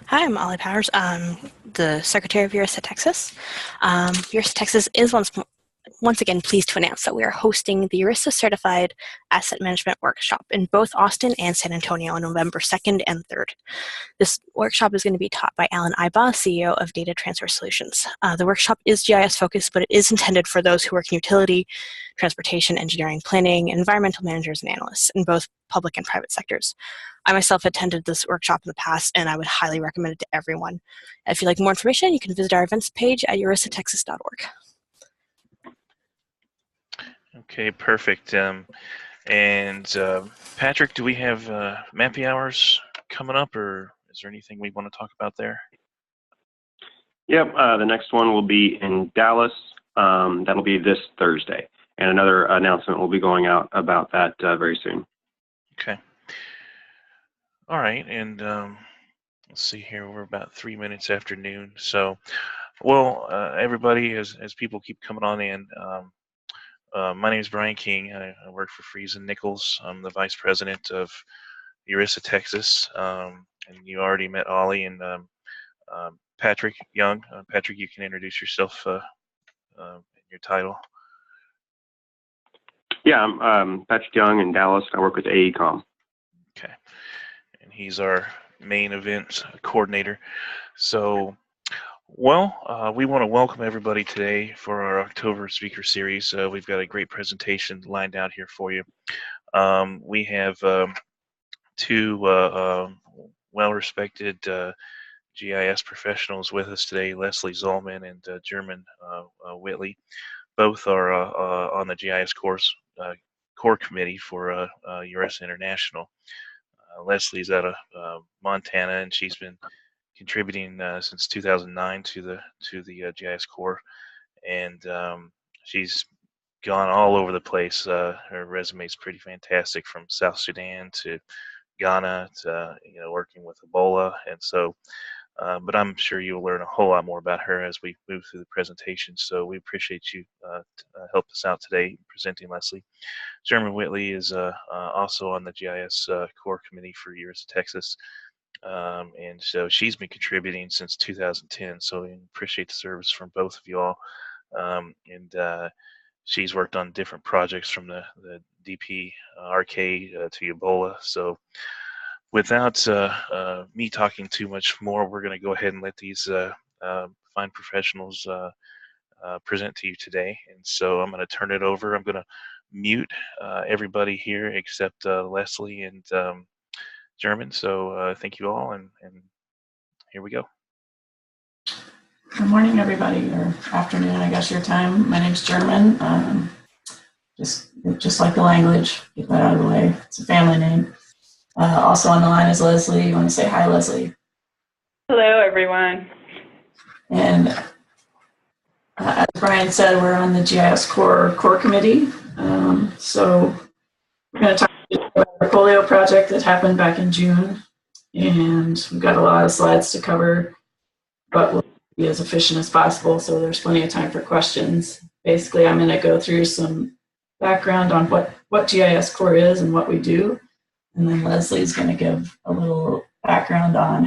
Hi, I'm Ollie Powers. I'm the Secretary of URISA Texas. URISA Texas is once again pleased to announce that we are hosting the URISA Certified Asset Management Workshop in both Austin and San Antonio on November 2nd and 3rd. This workshop is going to be taught by Alan Iba, CEO of Data Transfer Solutions. The workshop is GIS focused, but it is intended for those who work in utility, transportation, engineering, planning, and environmental managers and analysts in both public and private sectors. I myself attended this workshop in the past, and I would highly recommend it to everyone. If you'd like more information, you can visit our events page at urisatexas.org. Okay, perfect. Patrick, do we have MAPI hours coming up, or is there anything we want to talk about there? Yep, the next one will be in Dallas. That'll be this Thursday. And another announcement will be going out about that very soon. Okay. All right, and let's see here. We're about 3 minutes after noon. So, well, everybody, as people keep coming on in, my name is Brian King. I work for Freeze and Nichols. I'm the Vice President of URISA Texas. And you already met Ollie and Patrick Young. Patrick, you can introduce yourself and your title. Yeah, I'm Patrick Young in Dallas. I work with AECOM. Okay. And he's our main event coordinator. So, well, we want to welcome everybody today for our October speaker series. We've got a great presentation lined out here for you. We have two well-respected GIS professionals with us today, Leslie Zolman and German Whitley. Both are on the GISCorps core committee for URISA International. Leslie's out of Montana, and she's been contributing since 2009 to the GISCorps, and she's gone all over the place. Her resume is pretty fantastic, from South Sudan to Ghana to working with Ebola, and so. But I'm sure you'll learn a whole lot more about her as we move through the presentation. So we appreciate you help us out today presenting Leslie. German Whitley is also on the GIS core committee for URISA Texas. And so she's been contributing since 2010. So we appreciate the service from both of you all. She's worked on different projects from the DP arcade to Ebola. So without me talking too much more, we're going to go ahead and let these fine professionals present to you today. And so I'm going to turn it over. I'm going to mute everybody here except Leslie and German. So thank you all, and here we go. Good morning, everybody, or afternoon, I guess your time. My name's German. Just like the language, get that out of the way. It's a family name. Also on the line is Leslie. You want to say hi, Leslie? Hello, everyone. And as Brian said, we're on the GISCorps core committee. So we're going to talk about our Polio project that happened back in June. And we've got a lot of slides to cover, but we'll be as efficient as possible, so there's plenty of time for questions. Basically, I'm going to go through some background on what GISCorps is and what we do. And then Leslie's going to give a little background on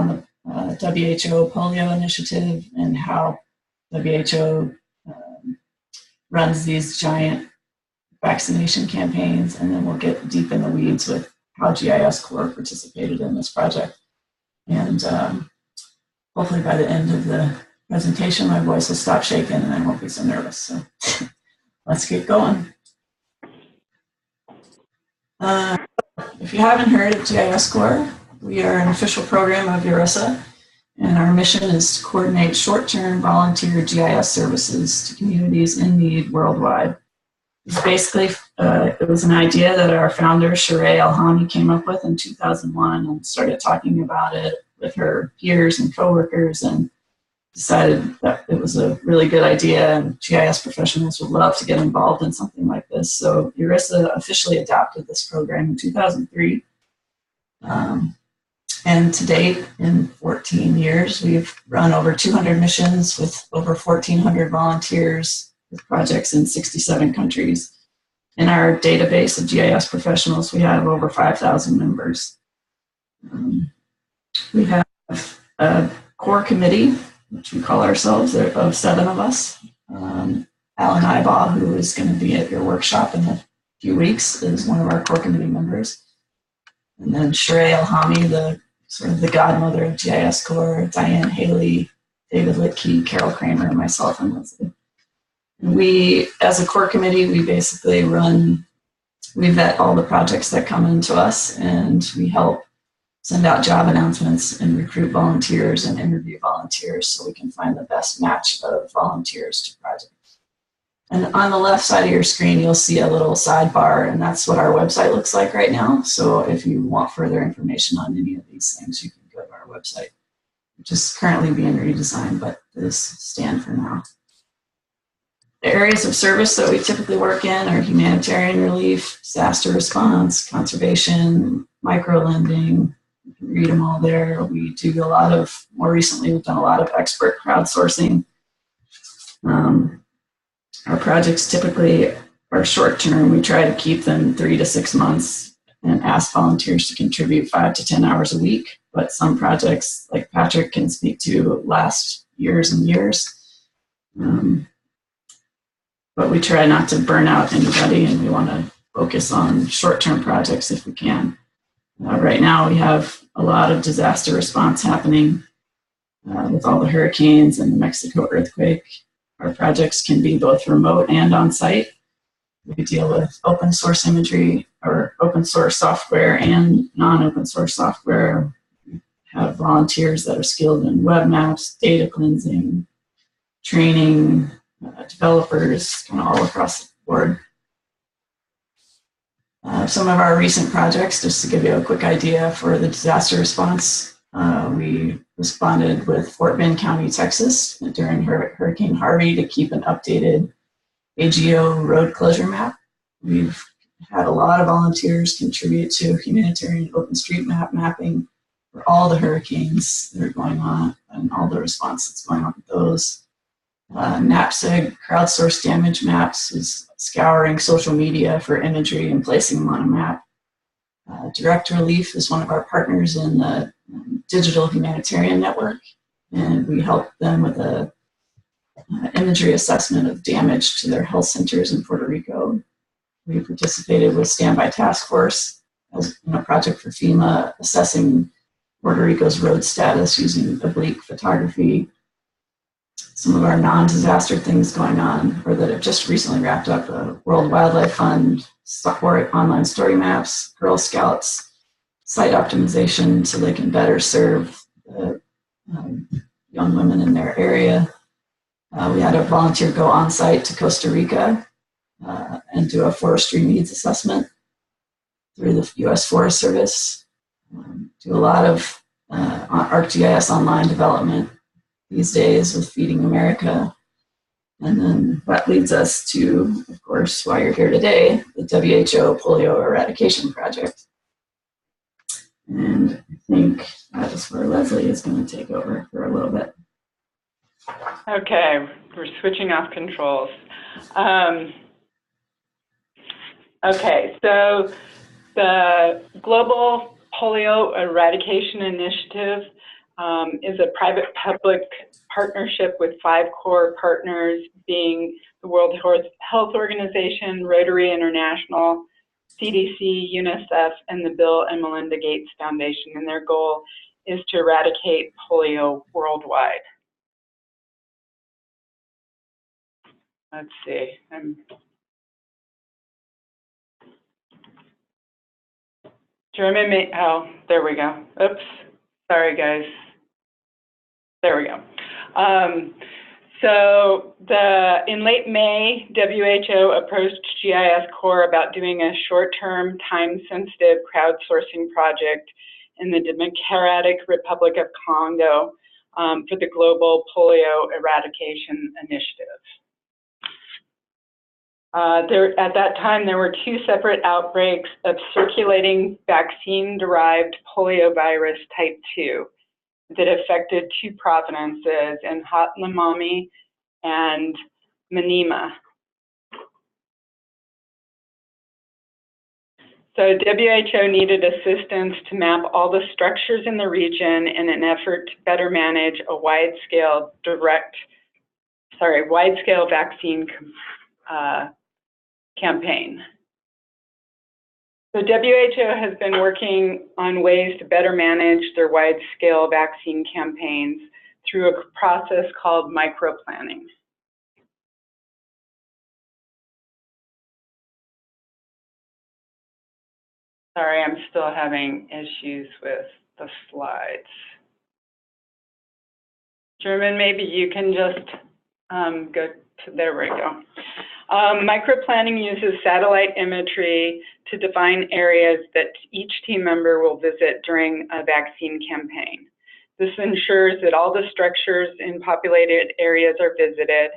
the WHO Polio initiative and how WHO runs these giant vaccination campaigns. And then we'll get deep in the weeds with how GISCorps participated in this project. And hopefully by the end of the presentation, my voice will stop shaking and I won't be so nervous. So let's get going. If you haven't heard of GISCorps, we are an official program of URISA, and our mission is to coordinate short-term volunteer GIS services to communities in need worldwide. It's basically, it was an idea that our founder, Sheree Alhami, came up with in 2001 and started talking about it with her peers and coworkers, and decided that it was a really good idea and GIS professionals would love to get involved in something like this. So URISA officially adopted this program in 2003. And to date, in 14 years, we've run over 200 missions with over 1,400 volunteers with projects in 67 countries. In our database of GIS professionals, we have over 5,000 members. We have a core committee, which we call ourselves, of 7 of us. Alan Ibaugh, who is going to be at your workshop in a few weeks, is one of our core committee members. And then Sheree Elhami, the sort of the godmother of GISCorps, Diane Haley, David Litke, Carol Kramer, and myself and Leslie. And we, as a core committee, we basically we vet all the projects that come into us, and we help send out job announcements and recruit volunteers and interview volunteers so we can find the best match of volunteers to projects. And on the left side of your screen, you'll see a little sidebar, and that's what our website looks like right now. So if you want further information on any of these things, you can go to our website, which is currently being redesigned, but this stand for now. The areas of service that we typically work in are humanitarian relief, disaster response, conservation, micro-lending. You can read them all there. We do a lot of, more recently, we've done a lot of expert crowdsourcing. Our projects typically are short-term. We try to keep them 3 to 6 months and ask volunteers to contribute 5 to 10 hours a week. But some projects, like Patrick can speak to, last years and years. But we try not to burn out anybody, and we want to focus on short-term projects if we can. Right now, we have a lot of disaster response happening with all the hurricanes and the Mexico earthquake. Our projects can be both remote and on-site. We deal with open source imagery or open source software and non-open source software. We have volunteers that are skilled in web maps, data cleansing, training, developers, kind of all across the board. Some of our recent projects, just to give you a quick idea for the disaster response, we responded with Fort Bend County, Texas during Hurricane Harvey to keep an updated AGO road closure map. We've had a lot of volunteers contribute to humanitarian OpenStreetMap mapping for all the hurricanes that are going on and all the response that's going on with those. NAPSG, crowdsourced damage maps, is scouring social media for imagery and placing them on a map. Direct Relief is one of our partners in the Digital Humanitarian Network, and we help them with a imagery assessment of damage to their health centers in Puerto Rico. We participated with Standby Task Force as in a project for FEMA assessing Puerto Rico's road status using oblique photography. Some of our non-disaster things going on, or that have just recently wrapped up, the World Wildlife Fund, support online story maps, Girl Scouts, site optimization so they can better serve the young women in their area. We had a volunteer go on site to Costa Rica and do a forestry needs assessment through the U.S. Forest Service. Do a lot of ArcGIS online development these days with Feeding America. And then that leads us to, of course, why you're here today, the WHO Polio Eradication Project. And I think that is where Leslie is going to take over for a little bit. Okay, we're switching off controls. Okay, so the Global Polio Eradication Initiative is a private-public partnership with 5 core partners, being the World Health Organization, Rotary International, CDC, UNICEF, and the Bill and Melinda Gates Foundation. And their goal is to eradicate polio worldwide. Let's see. Jeremy, oh, there we go. Oops, sorry guys. There we go. So in late May, WHO approached GISCorps about doing a short-term, time-sensitive crowdsourcing project in the Democratic Republic of Congo for the Global Polio Eradication Initiative. At that time, there were 2 separate outbreaks of circulating vaccine-derived poliovirus type 2 that affected 2 provinces in Haut-Lomami and Maniema. So WHO needed assistance to map all the structures in the region in an effort to better manage a wide-scale vaccine campaign. So WHO has been working on ways to better manage their wide-scale vaccine campaigns through a process called microplanning. Sorry, I'm still having issues with the slides. German, maybe you can just go to, there we go. Microplanning uses satellite imagery to define areas that each team member will visit during a vaccine campaign. This ensures that all the structures in populated areas are visited.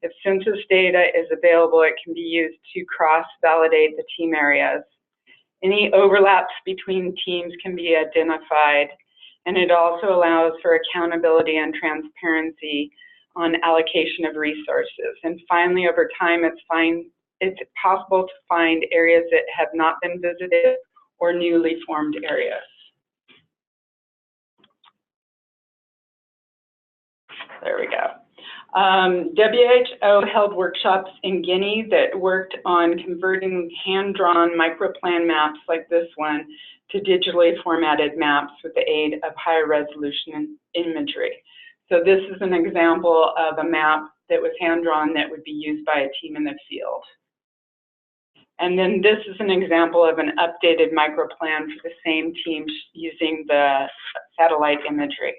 If census data is available, it can be used to cross-validate the team areas. Any overlaps between teams can be identified, and it also allows for accountability and transparency on allocation of resources. And finally, over time, it's possible to find areas that have not been visited or newly formed areas. There we go. WHO held workshops in Guinea that worked on converting hand-drawn microplan maps like this one to digitally formatted maps with the aid of higher resolution imagery. So this is an example of a map that was hand-drawn that would be used by a team in the field. And then this is an example of an updated microplan for the same team using the satellite imagery.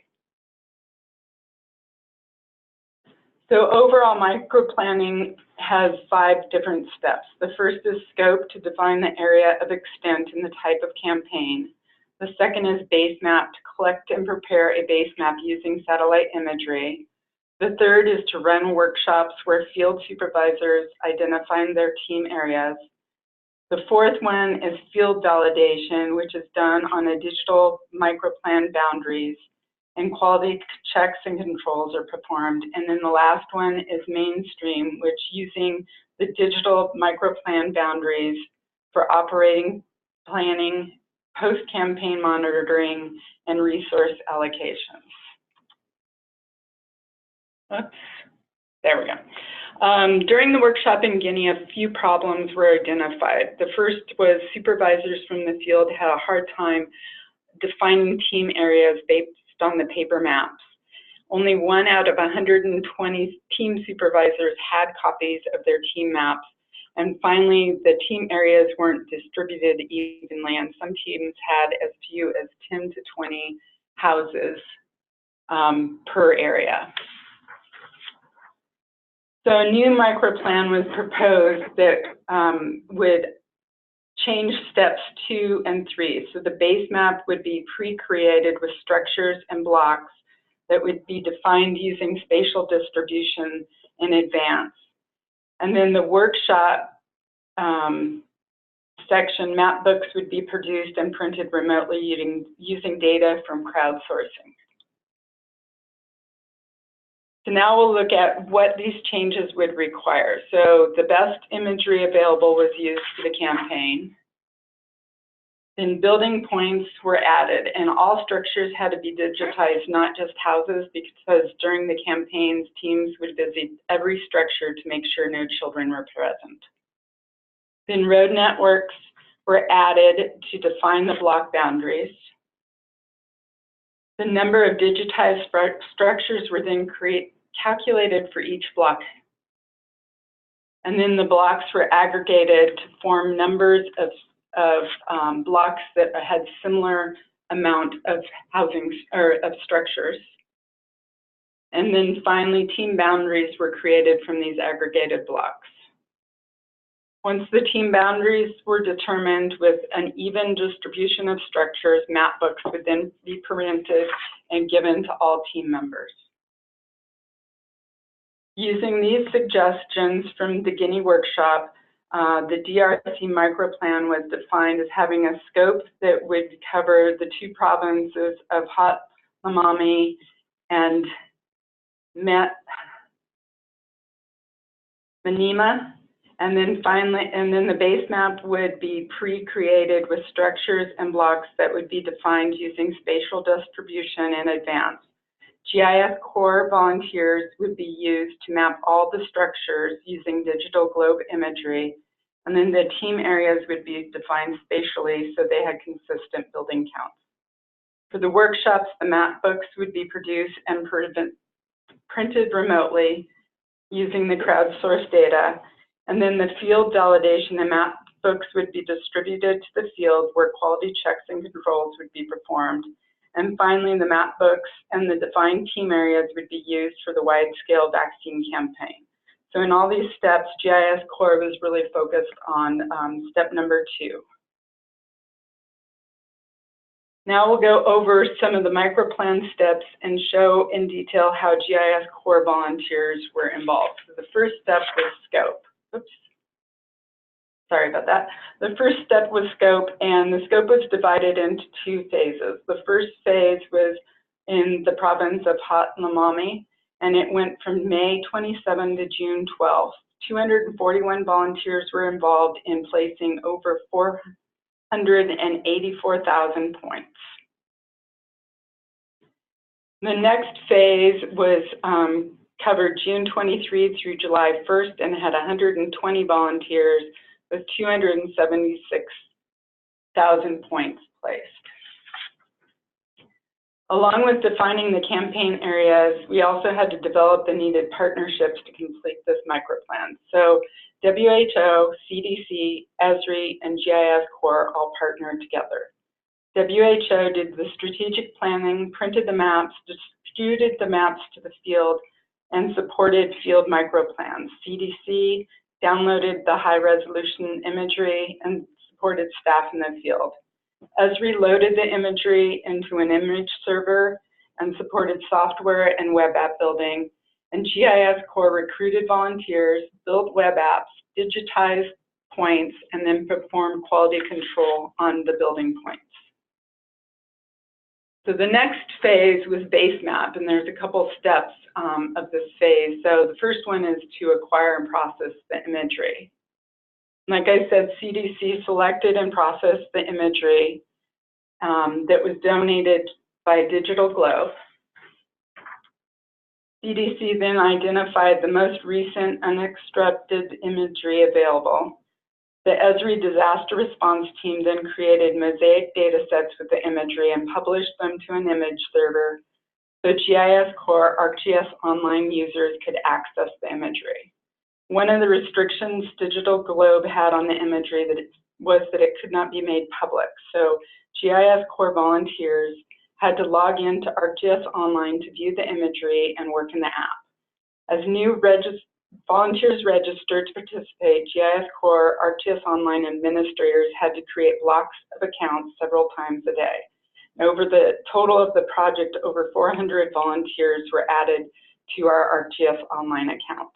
So overall, microplanning has 5 different steps. The first is scope, to define the area of extent and the type of campaign. The second is base map, to collect and prepare a base map using satellite imagery. The third is to run workshops where field supervisors identify their team areas. The fourth one is field validation, which is done on a digital microplan boundaries, and quality checks and controls are performed. And then the last one is mainstream, which using the digital microplan boundaries for operating, planning, post-campaign monitoring, and resource allocations. Oops, there we go. During the workshop in Guinea, a few problems were identified. The first was supervisors from the field had a hard time defining team areas based on the paper maps. Only 1 out of 120 team supervisors had copies of their team maps. And finally, the team areas weren't distributed evenly, and some teams had as few as 10 to 20 houses per area. So a new microplan was proposed that would change steps 2 and 3. So the base map would be pre-created with structures and blocks that would be defined using spatial distribution in advance. And then the workshop section, map books would be produced and printed remotely using data from crowdsourcing. So now we'll look at what these changes would require. So the best imagery available was used for the campaign. Then building points were added, and all structures had to be digitized, not just houses, because during the campaigns, teams would visit every structure to make sure no children were present. Then road networks were added to define the block boundaries. The number of digitized structures were then calculated for each block. And then the blocks were aggregated to form numbers of blocks that had similar amount of housing or of structures. And then finally, team boundaries were created from these aggregated blocks. Once the team boundaries were determined with an even distribution of structures, map books would then be printed and given to all team members. Using these suggestions from the Guinea workshop, the DRC microplan was defined as having a scope that would cover the 2 provinces of Hot Lamami and Maniema, And then finally, the base map would be pre-created with structures and blocks that would be defined using spatial distribution in advance. GISCorps volunteers would be used to map all the structures using digital globe imagery, and then the team areas would be defined spatially so they had consistent building counts. For the workshops, the map books would be produced and printed remotely using the crowdsourced data. And then the field validation and map books would be distributed to the field where quality checks and controls would be performed. And finally, the map books and the defined team areas would be used for the wide-scale vaccine campaign. So in all these steps, GISCorps was really focused on step number 2. Now we'll go over some of the microplan steps and show in detail how GISCorps volunteers were involved. So the first step was scope. Oops. Sorry about that. The first step was scope, and the scope was divided into 2 phases. The first phase was in the province of Haut-Lamami, and it went from May 27 to June 12. 241 volunteers were involved in placing over 484,000 points. The next phase was covered June 23 through July 1st and had 120 volunteers with 276,000 points placed. Along with defining the campaign areas, we also had to develop the needed partnerships to complete this microplan. So WHO, CDC, ESRI, and GISCorps all partnered together. WHO did the strategic planning, printed the maps, distributed the maps to the field, and supported field microplans. CDC downloaded the high-resolution imagery and supported staff in the field. ESRI loaded the imagery into an image server and supported software and web app building. And GISCorps recruited volunteers, built web apps, digitized points, and then performed quality control on the building points. So the next phase was base map, and there's a couple steps of this phase. So the first one is to acquire and process the imagery. Like I said, CDC selected and processed the imagery that was donated by Digital Globe. CDC then identified the most recent unextracted imagery available. The ESRI disaster response team then created mosaic data sets with the imagery and published them to an image server so GISCorps ArcGIS Online users could access the imagery. One of the restrictions Digital Globe had on the imagery was that it could not be made public. So GISCorps volunteers had to log into ArcGIS Online to view the imagery and work in the app. As new volunteers registered to participate, GISCorps ArcGIS Online administrators had to create blocks of accounts several times a day. Over the total of the project, over 400 volunteers were added to our ArcGIS Online account.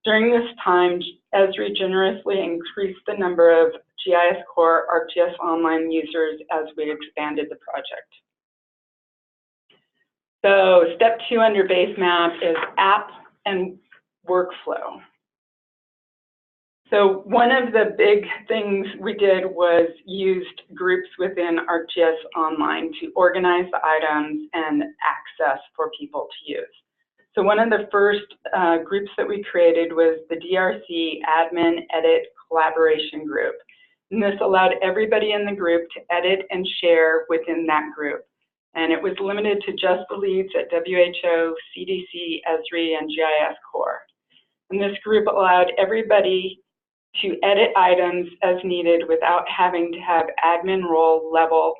During this time, ESRI generously increased the number of GISCorps ArcGIS Online users as we expanded the project. So step 2 under base map is app and workflow. So one of the big things we did was used groups within ArcGIS Online to organize the items and access for people to use. So one of the first groups that we created was the DRC Admin Edit Collaboration Group. And this allowed everybody in the group to edit and share within that group. And it was limited to just the leads at WHO, CDC, ESRI, and GISCorps. And this group allowed everybody to edit items as needed without having to have admin role level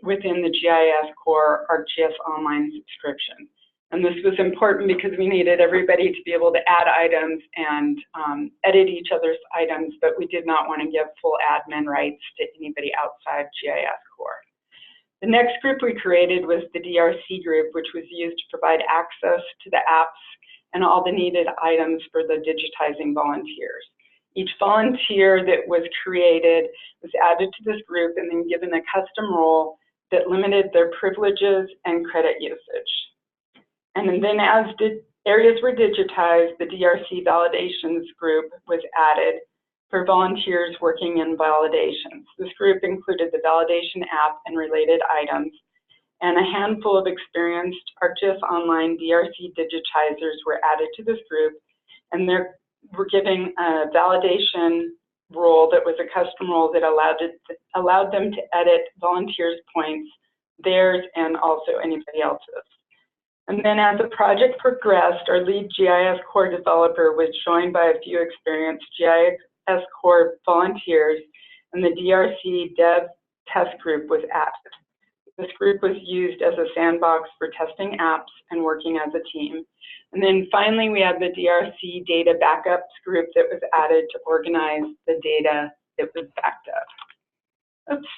within the GISCorps ArcGIS Online subscription. And this was important because we needed everybody to be able to add items and edit each other's items, but we did not want to give full admin rights to anybody outside GISCorps. The next group we created was the DRC group, which was used to provide access to the apps and all the needed items for the digitizing volunteers. Each volunteer that was created was added to this group and then given a custom role that limited their privileges and credit usage. And then as areas were digitized, the DRC validations group was added for volunteers working in validations. This group included the validation app and related items, and a handful of experienced ArcGIS Online DRC digitizers were added to this group, and they were giving a validation role that was a custom role that allowed them to edit volunteers' points, theirs and also anybody else's. And then as the project progressed, our lead GISCorps developer was joined by a few experienced GISCorps volunteers, and the DRC dev test group was added. This group was used as a sandbox for testing apps and working as a team. And then finally, we had the DRC data backups group that was added to organize the data that was backed up. Oops.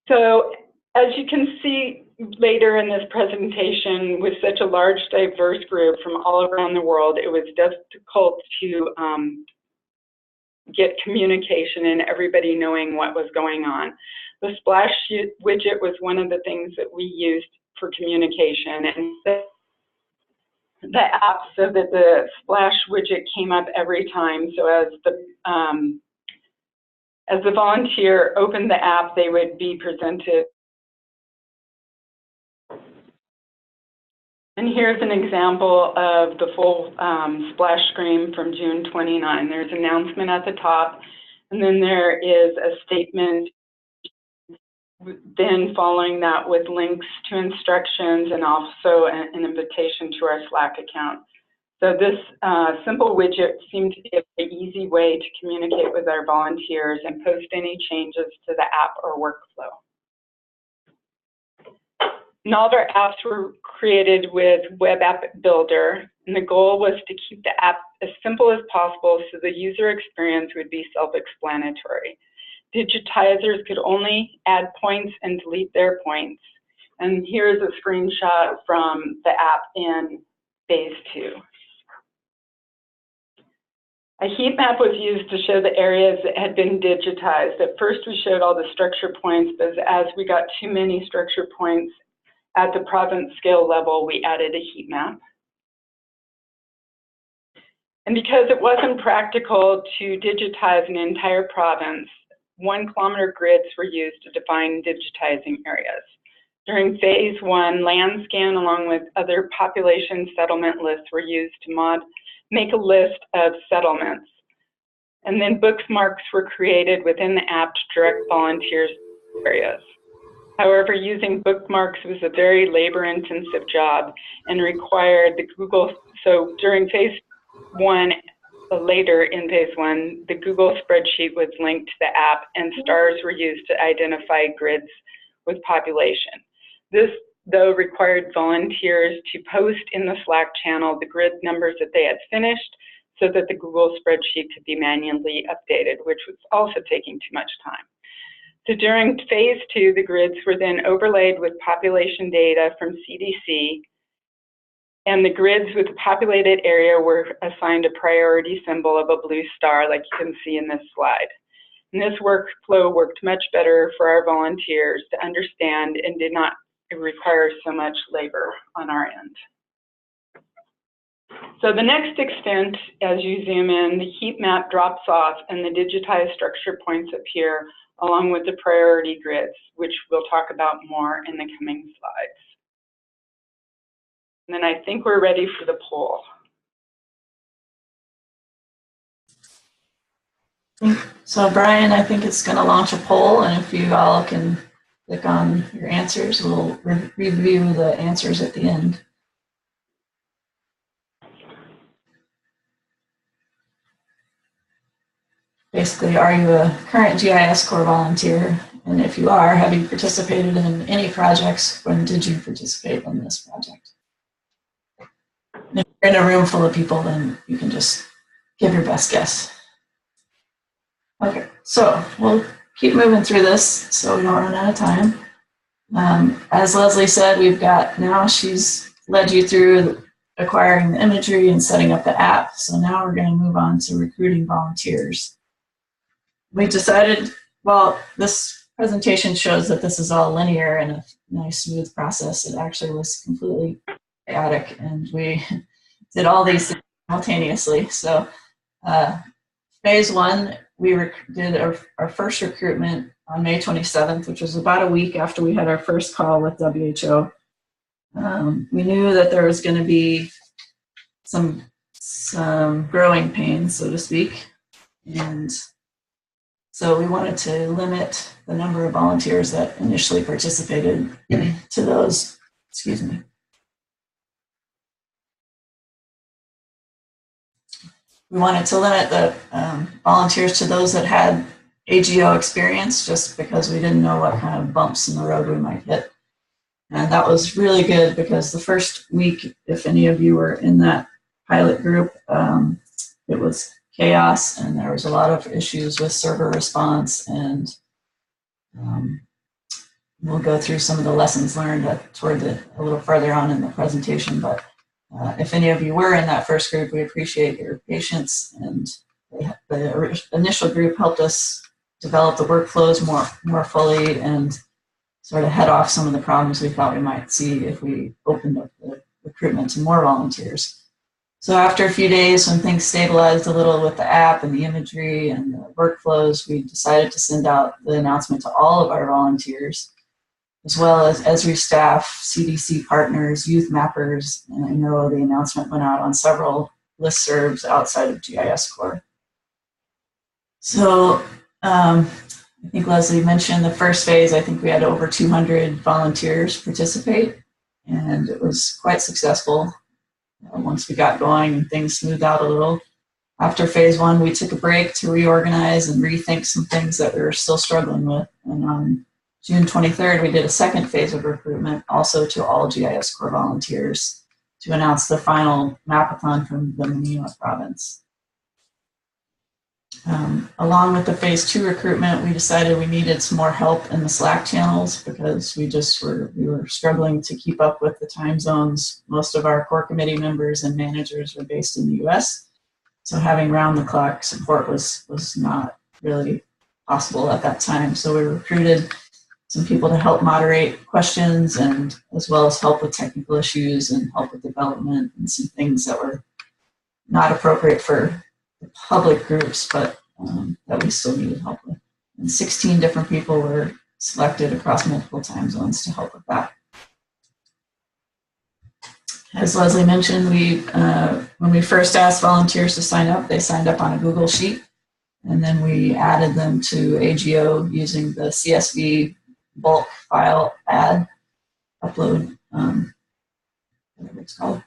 So as you can see later in this presentation, with such a large, diverse group from all around the world, it was difficult to get communication and everybody knowing what was going on. The splash widget was one of the things that we used for communication, and the app so that the splash widget came up every time. So as the volunteer opened the app, they would be presented. And here's an example of the full splash screen from June 29. There's an announcement at the top, and then there is a statement then following that with links to instructions and also an invitation to our Slack account. So this simple widget seemed to be a very easy way to communicate with our volunteers and post any changes to the app or workflow. And all of our apps were created with Web App Builder, and the goal was to keep the app as simple as possible so the user experience would be self-explanatory. Digitizers could only add points and delete their points. And here's a screenshot from the app in phase 2. A heat map was used to show the areas that had been digitized. At first we showed all the structure points, but as we got too many structure points at the province scale level, we added a heat map. And because it wasn't practical to digitize an entire province, 1 kilometer grids were used to define digitizing areas. During phase 1, land scan along with other population settlement lists were used to make a list of settlements. And then bookmarks were created within the app to direct volunteers to areas. However, using bookmarks was a very labor-intensive job and required the Google, so during phase 1, later in phase 1, the Google spreadsheet was linked to the app and stars were used to identify grids with population. This, though, required volunteers to post in the Slack channel the grid numbers that they had finished so that the Google spreadsheet could be manually updated, which was also taking too much time. So during phase 2, the grids were then overlaid with population data from CDC, and the grids with the populated area were assigned a priority symbol of a blue star, like you can see in this slide. And this workflow worked much better for our volunteers to understand and did not require so much labor on our end. So the next extent, as you zoom in, the heat map drops off and the digitized structure points appear along with the priority grids, which we'll talk about more in the coming slides. And then I think we're ready for the poll. So Brian, I think it's going to launch a poll, and if you all can click on your answers, we'll review the answers at the end. Basically, are you a current GISCorps volunteer? And if you are, have you participated in any projects? When did you participate in this project? And if you're in a room full of people, then you can just give your best guess. Okay, so we'll keep moving through this so we don't run out of time. As Leslie said, we've got now, she's led you through acquiring the imagery and setting up the app. So now we're going to move on to recruiting volunteers. We decided, well, this presentation shows that this is all linear and a nice smooth process. It actually was completely chaotic, and we did all these things simultaneously. So phase one, we did our first recruitment on May 27th, which was about a week after we had our first call with WHO. We knew that there was going to be some growing pains, so to speak, and so we wanted to limit the number of volunteers that initially participated to those, excuse me. We wanted to limit the volunteers to those that had AGO experience, just because we didn't know what kind of bumps in the road we might hit. And that was really good, because the first week, if any of you were in that pilot group, it was chaos, and there was a lot of issues with server response, and we'll go through some of the lessons learned a little further on in the presentation. But if any of you were in that first group, we appreciate your patience, and the initial group helped us develop the workflows more fully and sort of head off some of the problems we thought we might see if we opened up the recruitment to more volunteers. So after a few days, when things stabilized a little with the app and the imagery and the workflows, we decided to send out the announcement to all of our volunteers, as well as Esri staff, CDC partners, youth mappers, and I know the announcement went out on several listservs outside of GISCorps. So I think Leslie mentioned the first phase. I think we had over 200 volunteers participate, and it was quite successful once we got going and things smoothed out a little. After phase one, we took a break to reorganize and rethink some things that we were still struggling with. And on June 23rd, we did a second phase of recruitment, also to all GISCorps volunteers, to announce the final mapathon from the Manila province. Along with the phase two recruitment, we decided we needed some more help in the Slack channels, because we were struggling to keep up with the time zones. Most of our core committee members and managers were based in the US, so having round-the-clock support was not really possible at that time. So we recruited some people to help moderate questions, and as well as help with technical issues and help with development and some things that were not appropriate for the public groups, but that we still needed help with. And 16 different people were selected across multiple time zones to help with that. As Leslie mentioned, when we first asked volunteers to sign up, they signed up on a Google Sheet, and then we added them to AGO using the CSV bulk file add upload, whatever it's called.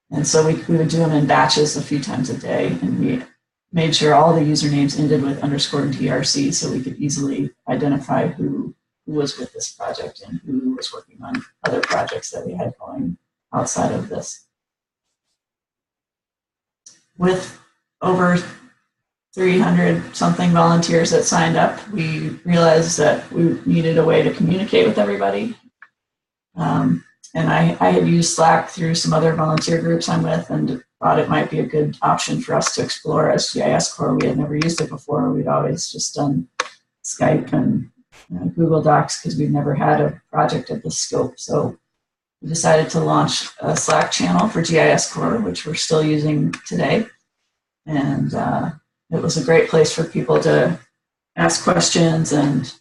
And so we would do them in batches a few times a day, and we made sure all the usernames ended with _DRC, so we could easily identify who was with this project and who was working on other projects that we had going outside of this. With over 300 something volunteers that signed up, we realized that we needed a way to communicate with everybody. And I had used Slack through some other volunteer groups I'm with, and thought it might be a good option for us to explore as GISCorps. We had never used it before. We'd always just done Skype and Google Docs, because we'd never had a project of this scope. So we decided to launch a Slack channel for GISCorps, which we're still using today. And it was a great place for people to ask questions and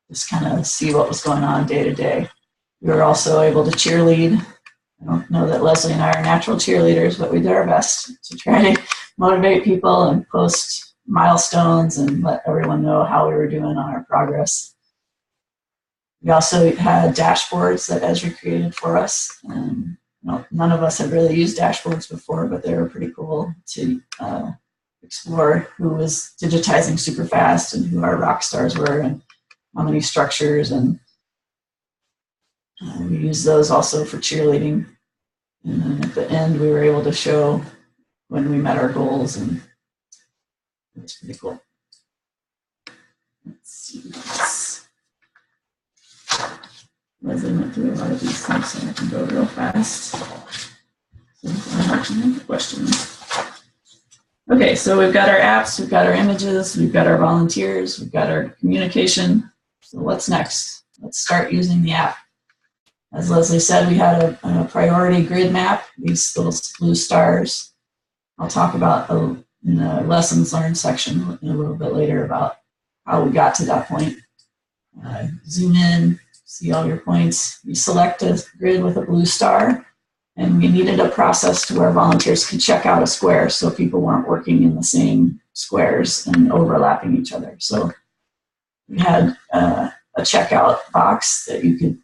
just kind of see what was going on day to day. We were also able to cheerlead. I don't know that Leslie and I are natural cheerleaders, but we did our best to try to motivate people and post milestones and let everyone know how we were doing on our progress. We also had dashboards that Esri created for us. And none of us had really used dashboards before, but they were pretty cool to explore who was digitizing super fast and who our rock stars were and how many structures, and we used those also for cheerleading. And then at the end, we were able to show when we met our goals, and it was pretty cool. Let's see. Leslie went through a lot of these things, so I can go real fast. So I actually have questions. Okay, so we've got our apps, we've got our images, we've got our volunteers, we've got our communication. So what's next? Let's start using the app. As Leslie said, we had a priority grid map, these little blue stars. I'll talk about in the lessons learned section a little bit later about how we got to that point. Zoom in, see all your points. You select a grid with a blue star, and we needed a process to where volunteers could check out a square so people weren't working in the same squares and overlapping each other. So we had a checkout box that you could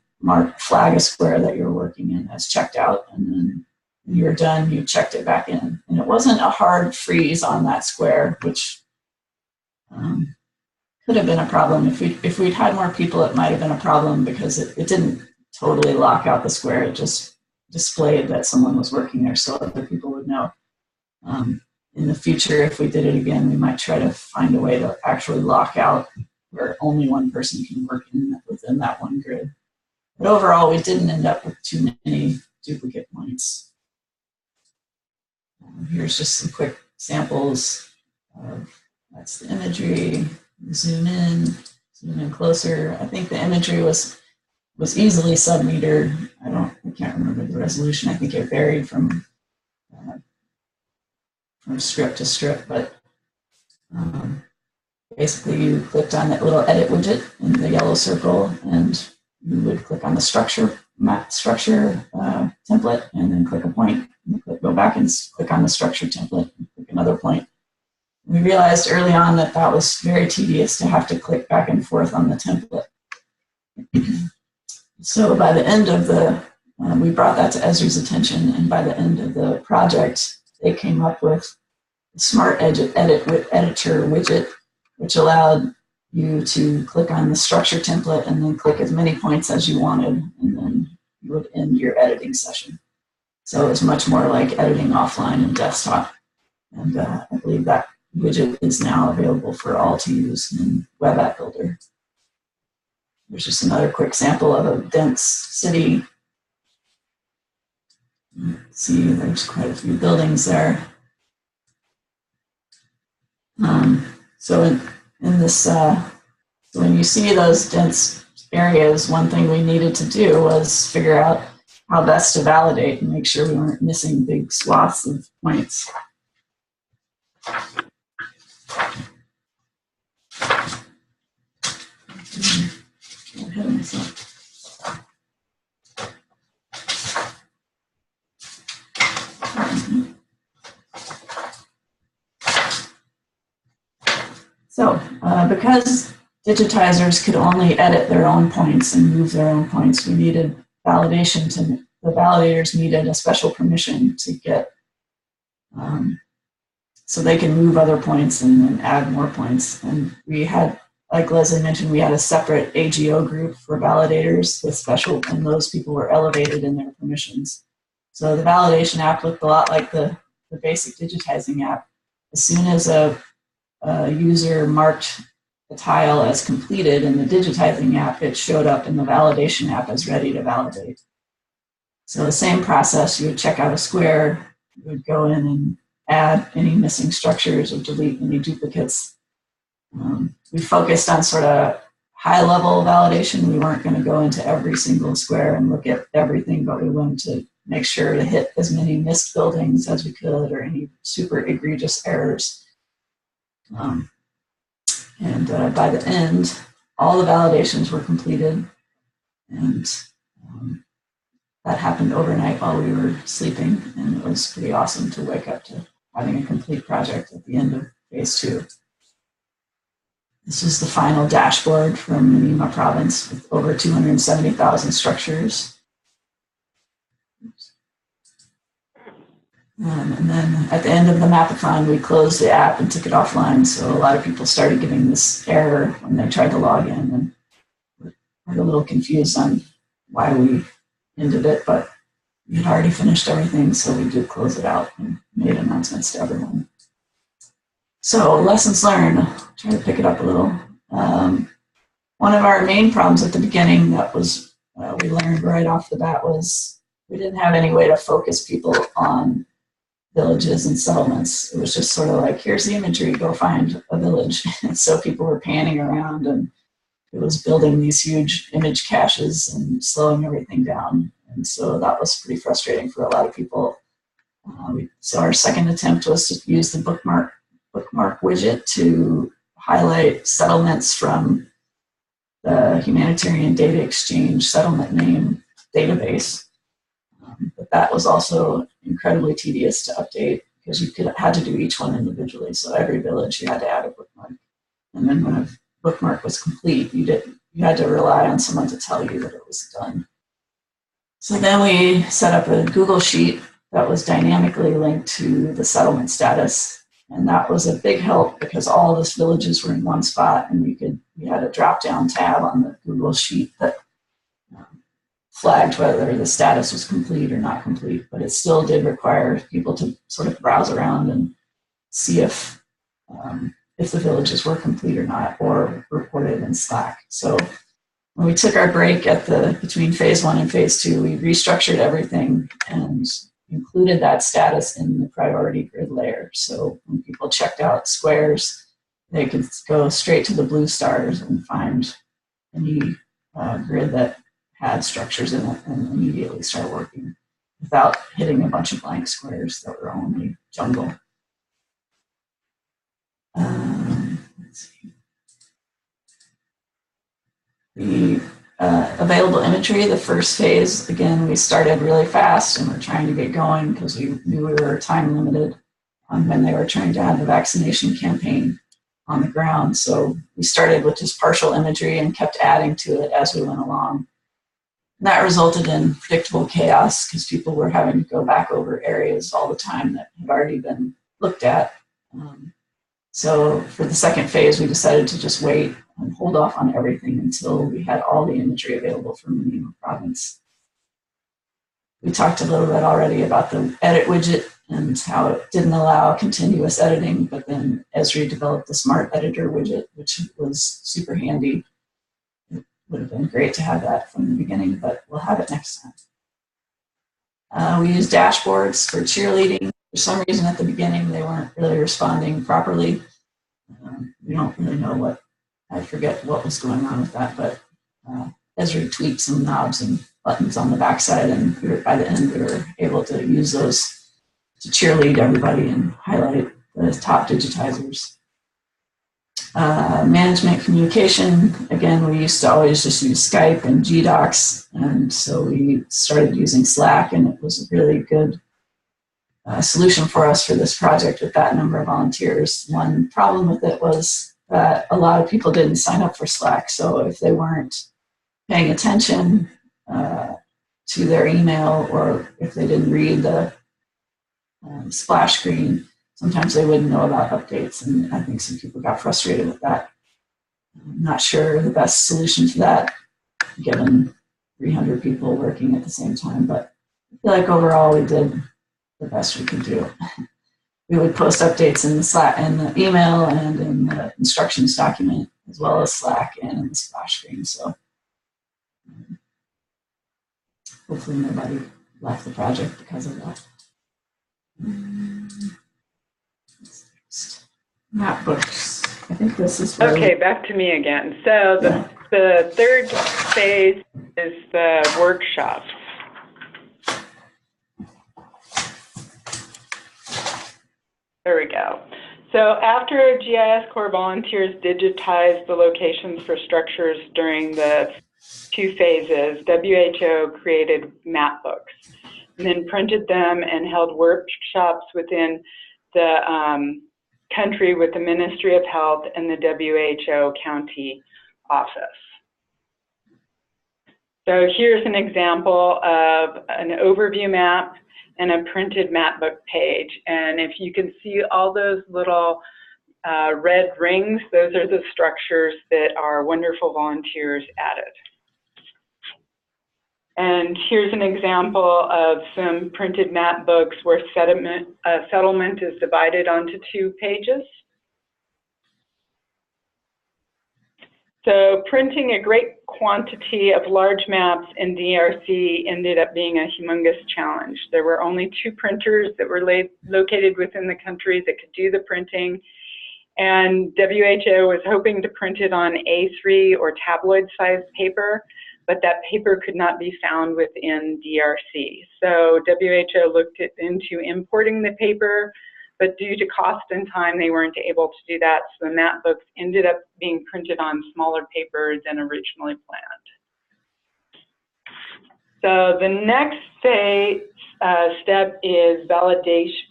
flag a square that you're working in as checked out, and then when you were done, you checked it back in. And it wasn't a hard freeze on that square, which could have been a problem. If we'd had more people, it might have been a problem because it didn't totally lock out the square. It just displayed that someone was working there so other people would know. In the future, if we did it again, we might try to find a way to actually lock out where only one person can work within that one grid. But overall, we didn't end up with too many duplicate points. Here's just some quick samples of, that's the imagery. Zoom in closer. I think the imagery was easily sub-metered. I can't remember the resolution. I think it varied from strip to strip, but basically you clicked on that little edit widget in the yellow circle, and you would click on the structure template, and then click a point, and go back and click on the structure template, and click another point. We realized early on that was very tedious to have to click back and forth on the template. So by the end of we brought that to Esri's attention, and by the end of the project, they came up with a smart editor widget, which allowed you to click on the structure template and then click as many points as you wanted, and then you would end your editing session. So it was much more like editing offline in desktop. And I believe that widget is now available for all to use in Web App Builder. There's just another quick sample of a dense city. See, there's quite a few buildings there. So in this, so when you see those dense areas, one thing we needed to do was figure out how best to validate and make sure we weren't missing big swaths of points. Ahead of myself. So because digitizers could only edit their own points and move their own points, we needed validation the validators needed a special permission to get, so they can move other points and then add more points. And we had, like Leslie mentioned, we had a separate AGO group for validators with special, and those people were elevated in their permissions. So the validation app looked a lot like the basic digitizing app. As soon as a user marked the tile as completed in the digitizing app, it showed up in the validation app as ready to validate. So the same process, you would check out a square, you would go in and add any missing structures or delete any duplicates. We focused on sort of high-level validation. We weren't going to go into every single square and look at everything, but we wanted to make sure to hit as many missed buildings as we could or any super egregious errors. By the end, all the validations were completed, and that happened overnight while we were sleeping, and it was pretty awesome to wake up to having a complete project at the end of phase 2. This is the final dashboard from Manima province with over 270,000 structures. And then at the end of the mapathon, we closed the app and took it offline. So a lot of people started getting this error when they tried to log in, and were a little confused on why we ended it, but we had already finished everything, so we did close it out and made announcements to everyone. So lessons learned, I'll try to pick it up a little. One of our main problems at the beginning that was we learned right off the bat was we didn't have any way to focus people on villages and settlements. It was just sort of like, here's the imagery, go find a village. And so people were panning around, and it was building these huge image caches and slowing everything down. And so that was pretty frustrating for a lot of people. So our second attempt was to use the bookmark widget to highlight settlements from the Humanitarian Data Exchange settlement name database. But that was also incredibly tedious to update because you had to do each one individually. So every village you had to add a bookmark. And then when a bookmark was complete, you had to rely on someone to tell you that it was done. So then we set up a Google Sheet that was dynamically linked to the settlement status. And that was a big help because all those villages were in one spot, and you had a drop-down tab on the Google Sheet that flagged whether the status was complete or not complete. But it still did require people to sort of browse around and see if the villages were complete or not, or reported in Slack. So when we took our break between phase 1 and phase 2, we restructured everything and included that status in the priority grid layer. So when people checked out squares, they could go straight to the blue stars and find any grid that had structures in it and immediately start working without hitting a bunch of blank squares that were only jungle. Let's see. The available imagery, the first phase, again, we started really fast and we're trying to get going because we knew we were time limited on when they were trying to have the vaccination campaign on the ground. So we started with just partial imagery and kept adding to it as we went along. And that resulted in predictable chaos because people were having to go back over areas all the time that had already been looked at. So for the second phase, we decided to just wait and hold off on everything until we had all the imagery available from Manima province. We talked a little bit already about the edit widget and how it didn't allow continuous editing, but then Esri developed the smart editor widget, which was super handy. It would have been great to have that from the beginning, but we'll have it next time. We used dashboards for cheerleading. For some reason at the beginning, they weren't really responding properly. We don't really know I forget what was going on with that, but Esri tweaked some knobs and buttons on the backside, and by the end we were able to use those to cheerlead everybody and highlight the top digitizers. Management communication, again, we used to always just use Skype and GDocs, and so we started using Slack, and it was a really good solution for us for this project with that number of volunteers. One problem with it was that a lot of people didn't sign up for Slack, so if they weren't paying attention to their email, or if they didn't read the splash screen, sometimes they wouldn't know about updates, and I think some people got frustrated with that. I'm not sure the best solution to that, given 300 people working at the same time, but I feel like overall we did the best we could do. We would post updates in the Slack, in the email, and in the instructions document, as well as Slack and in the splash screen. So hopefully nobody left the project because of that. Map books. I think this is really... Okay, back to me again. So the third phase is the workshops. There we go. So after GISCorps volunteers digitized the locations for structures during the 2 phases, WHO created map books and then printed them and held workshops within the country with the Ministry of Health and the WHO county office. So here's an example of an overview map and a printed map book page. And if you can see all those little red rings, those are the structures that our wonderful volunteers added. And here's an example of some printed map books where settlement is divided onto 2 pages. So printing a great quantity of large maps in DRC ended up being a humongous challenge. There were only 2 printers that were located within the country that could do the printing, And WHO was hoping to print it on A3 or tabloid-sized paper, but that paper could not be found within DRC. So WHO looked into importing the paper, but due to cost and time, they weren't able to do that. So the map books ended up being printed on smaller paper than originally planned. So the next step is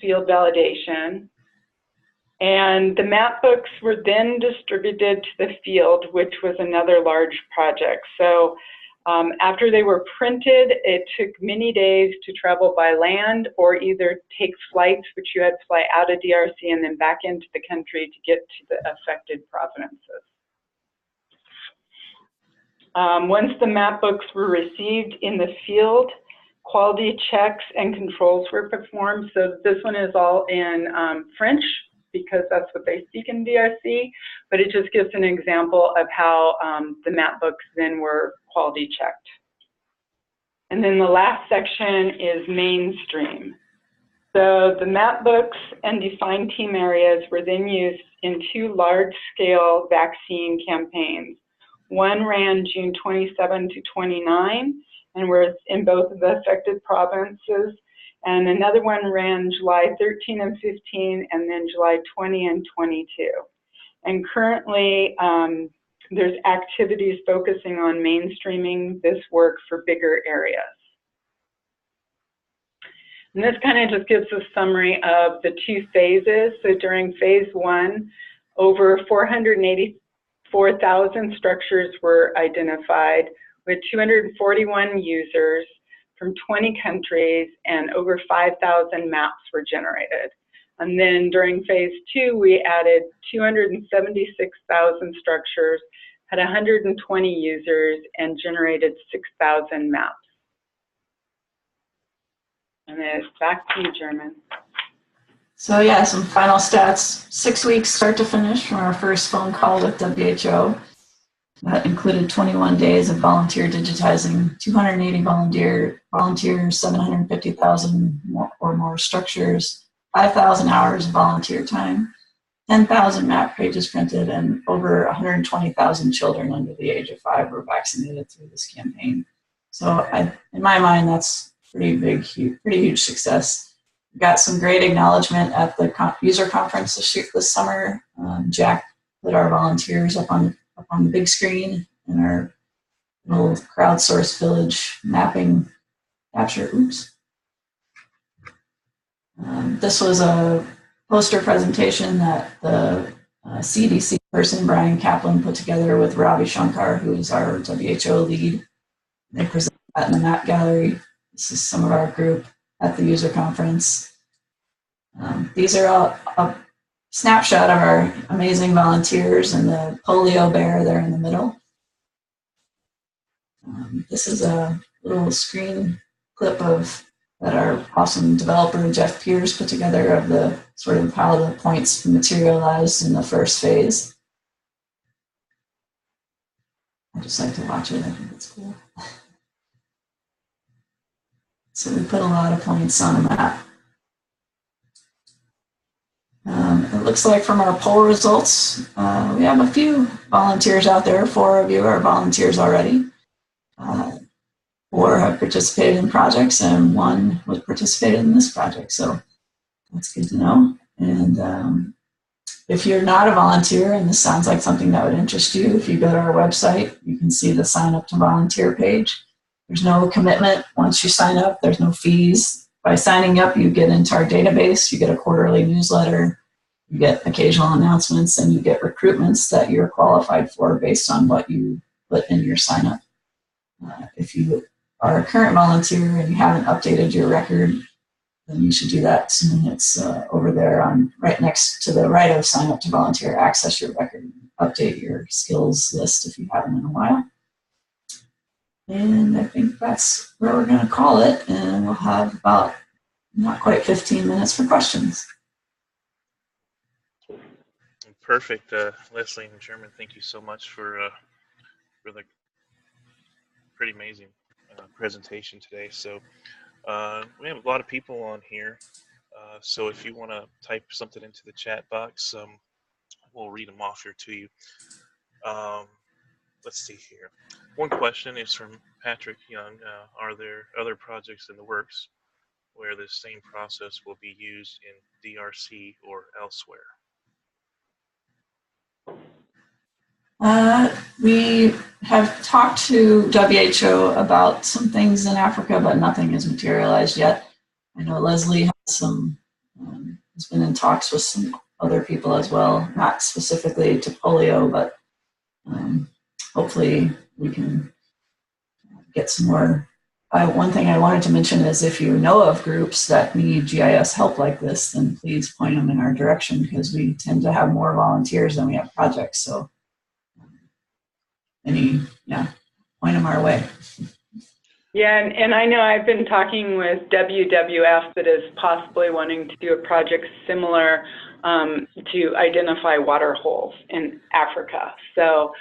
field validation. And the map books were then distributed to the field, which was another large project. So after they were printed, it took many days to travel by land or either take flights, which you had to fly out of DRC and then back into the country to get to the affected provinces. Once the map books were received in the field, quality checks and controls were performed. So this one is all in French, because that's what they speak in DRC, but it just gives an example of how the map books then were quality checked. And then the last section is mainstream. So the map books and defined team areas were then used in 2 large-scale vaccine campaigns. One ran June 27 to 29 and was in both of the affected provinces. And another one ran July 13 and 15, and then July 20 and 22. And currently, there's activities focusing on mainstreaming this work for bigger areas. And this kind of just gives a summary of the 2 phases. So during phase 1, over 484,000 structures were identified with 241 users from 20 countries, and over 5,000 maps were generated. And then during phase 2, we added 276,000 structures, had 120 users, and generated 6,000 maps. And then it's back to you, German. So yeah, some final stats. 6 weeks start to finish from our first phone call with WHO. That included 21 days of volunteer digitizing, 280 volunteers, 750,000 or more structures, 5,000 hours of volunteer time, 10,000 map pages printed, and over 120,000 children under the age of 5 were vaccinated through this campaign. So in my mind, that's pretty huge success. We got some great acknowledgement at the user conference this summer. Jack put our volunteers up on the big screen in our little crowdsourced village mapping capture. This was a poster presentation that the CDC person, Brian Kaplan, put together with Ravi Shankar, who is our WHO lead. They presented that in the map gallery. This is some of our group at the user conference. These are all a snapshot of our amazing volunteers and the polio bear there in the middle. This is a little screen clip that our awesome developer Jeff Pierce put together of the sort of how the points materialized in the first phase. I just like to watch it. I think it's cool. So we put a lot of points on a map. It looks like from our poll results, we have a few volunteers out there. 4 of you are volunteers already. 4 have participated in projects, and 1 was participated in this project. So that's good to know. And if you're not a volunteer and this sounds like something that would interest you, if you go to our website, you can see the sign up to volunteer page. There's no commitment. Once you sign up, there's no fees. By signing up, you get into our database, you get a quarterly newsletter, you get occasional announcements, and you get recruitments that you're qualified for based on what you put in your sign up. If you are a current volunteer and you haven't updated your record, then you should do that soon. It's over there on right next to the right of sign up to volunteer, access your record, update your skills list if you haven't in a while. And I think that's where we're going to call it, and we'll have about not quite 15 minutes for questions. Perfect, Leslie and Sherman. Thank you so much for the pretty amazing presentation today. So we have a lot of people on here. So if you want to type something into the chat box, we'll read them off here to you. Let's see here. One question is from Patrick Young. Are there other projects in the works where the same process will be used in DRC or elsewhere? We have talked to WHO about some things in Africa, but nothing has materialized yet. I know Leslie has been in talks with some other people as well, not specifically to polio, but hopefully we can get some more. One thing I wanted to mention is if you know of groups that need GIS help like this, then please point them in our direction, because we tend to have more volunteers than we have projects. So point them our way. Yeah, and I know I've been talking with WWF that is possibly wanting to do a project similar to identify water holes in Africa. So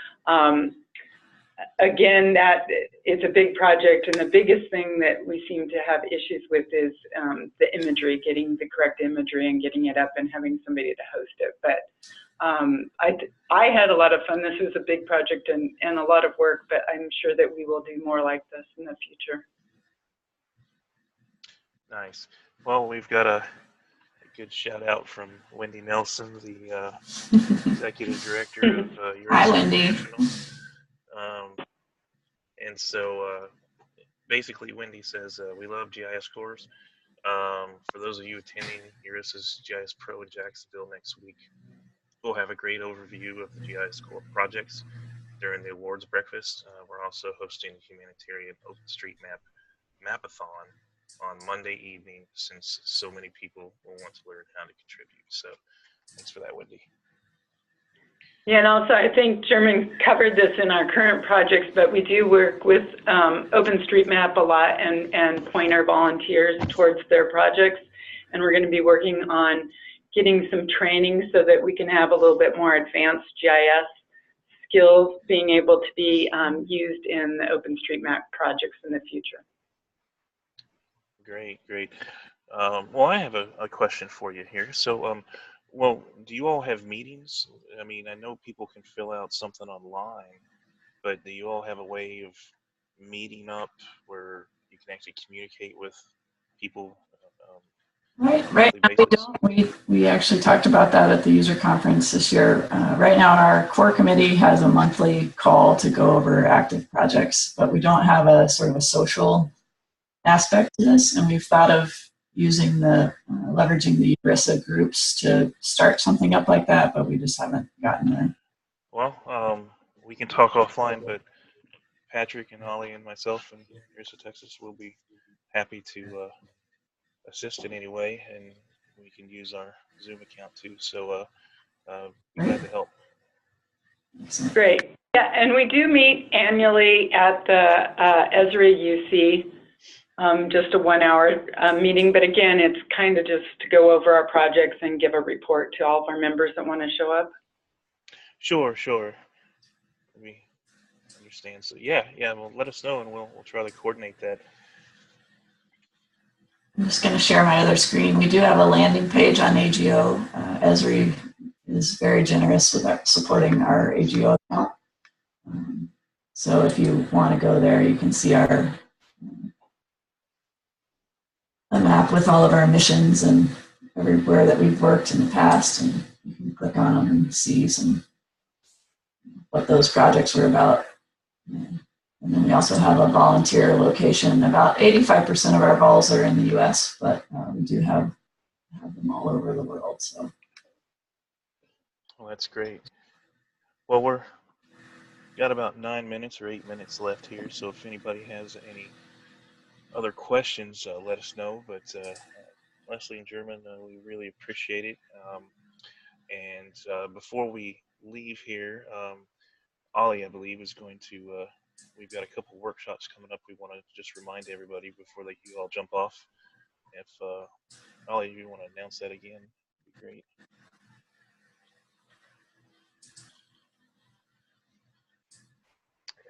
again, that it's a big project, and the biggest thing that we seem to have issues with is the imagery, getting the correct imagery and getting it up and having somebody to host it. But I had a lot of fun. This was a big project and a lot of work, but I'm sure that we will do more like this in the future. Nice. Well, we've got a good shout out from Wendy Nelson, the executive director of your Hi, Wendy. And so basically, Wendy says, we love GISCorps. For those of you attending ERISA's GIS Pro in Jacksonville next week, we'll have a great overview of the GISCorps projects during the awards breakfast. We're also hosting a humanitarian OpenStreetMap Mapathon on Monday evening, since so many people will want to learn how to contribute. So thanks for that, Wendy. Yeah, and also I think German covered this in our current projects, but we do work with OpenStreetMap a lot and point our volunteers towards their projects. And we're going to be working on getting some training so that we can have a little bit more advanced GIS skills being able to be used in the OpenStreetMap projects in the future. Great, great. Well, I have a question for you here. So, well, do you all have meetings? I mean, I know people can fill out something online, but do you all have a way of meeting up where you can actually communicate with people? Right now we don't. We actually talked about that at the user conference this year. Right now our core committee has a monthly call to go over active projects, but we don't have a sort of a social aspect to this, and we've thought of using leveraging the ERISA groups to start something up like that, but we just haven't gotten there. Well, we can talk offline, but Patrick and Ollie and myself and ERISA Texas will be happy to assist in any way, and we can use our Zoom account too. So be glad to help. Great. Yeah, and we do meet annually at the Esri UC, just a 1-hour meeting. But again, it's kind of just to go over our projects and give a report to all of our members that want to show up. Sure. We understand. So yeah. Well, let us know, and we'll try to coordinate that. I'm just going to share my other screen. We do have a landing page on AGO. Esri is very generous with supporting our AGO account. So if you want to go there, you can see a map with all of our missions and everywhere that we've worked in the past, and you can click on them and see what those projects were about. And then we also have a volunteer location. About 85% of our vols are in the US, but we do have them all over the world. So. Well, that's great. Well, we're got about 9 minutes or 8 minutes left here, so if anybody has any other questions, let us know. But Leslie and German, we really appreciate it. And before we leave here, Ollie, I believe, is going to, we've got a couple workshops coming up. We want to just remind everybody before you all jump off. If Ollie, you want to announce that again, that'd be great.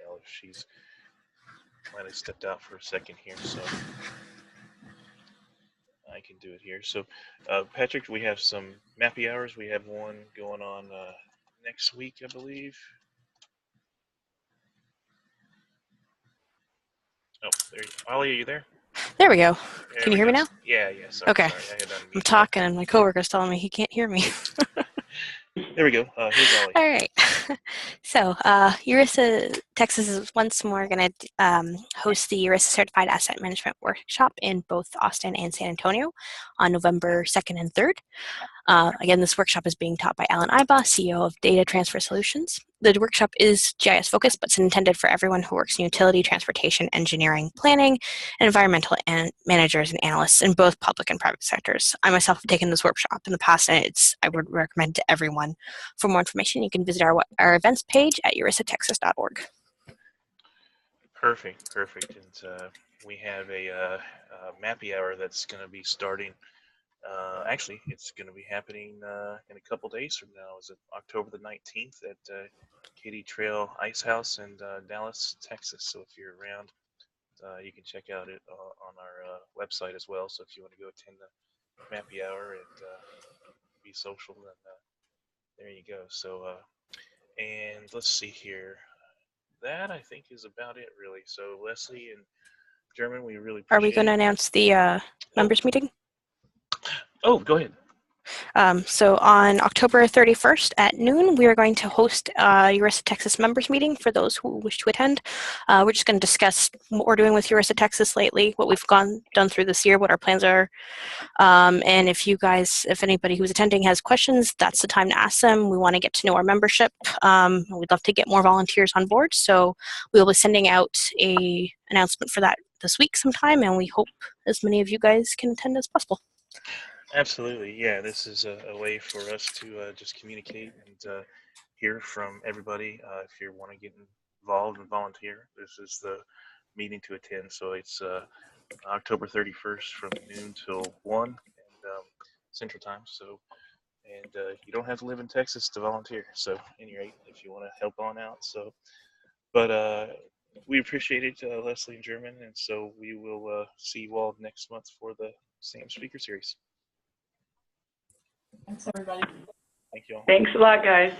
Well, she's might have stepped out for a second here, so I can do it here. So, Patrick, we have some Mappy hours. We have one going on next week, I believe. Oh, there you go. Ollie, are you there? There we go. There Can we you hear me go. now? Yeah, sorry. Okay. Sorry, I had unmuted I'm that. talking and my coworker's telling me he can't hear me. There we go. Here's Ollie. All right. So, ERISA Texas is once more going to host the ERISA Certified Asset Management Workshop in both Austin and San Antonio on November 2nd and 3rd. Again, this workshop is being taught by Alan Iba, CEO of Data Transfer Solutions. The workshop is GIS focused, but it's intended for everyone who works in utility, transportation, engineering, planning, and environmental managers and analysts in both public and private sectors. I myself have taken this workshop in the past, and I would recommend it to everyone. For more information, you can visit our events page at erisatexas.org. Perfect. And we have a Mappy Hour that's going to be starting. Actually, it's going to be happening in a couple days from now. Is it October the 19th at Katy Trail Ice House in Dallas, Texas. So if you're around, you can check out it on our website as well. So if you want to go attend the Mappy Hour and be social, then there you go. So, and let's see here. That I think is about it, really. So Leslie and German, we really appreciate Are we going to announce the members meeting? Oh, go ahead. So on October 31st at noon, we are going to host a ERISA Texas members meeting for those who wish to attend. We're just going to discuss what we're doing with ERISA Texas lately, what we've done through this year, what our plans are. And if anybody who's attending has questions, that's the time to ask them. We want to get to know our membership. We'd love to get more volunteers on board. So we'll be sending out an announcement for that this week sometime, and we hope as many of you guys can attend as possible. Absolutely, yeah. This is a way for us to just communicate and hear from everybody. If you want to get involved and volunteer, this is the meeting to attend. So it's October 31st from noon till 1 and Central Time. So, and you don't have to live in Texas to volunteer. So, at any rate, if you want to help on out. So, but we appreciate it, Leslie and German, and so we will see you all next month for the SAM Speaker Series. Thanks, everybody. Thank you all. Thanks a lot, guys.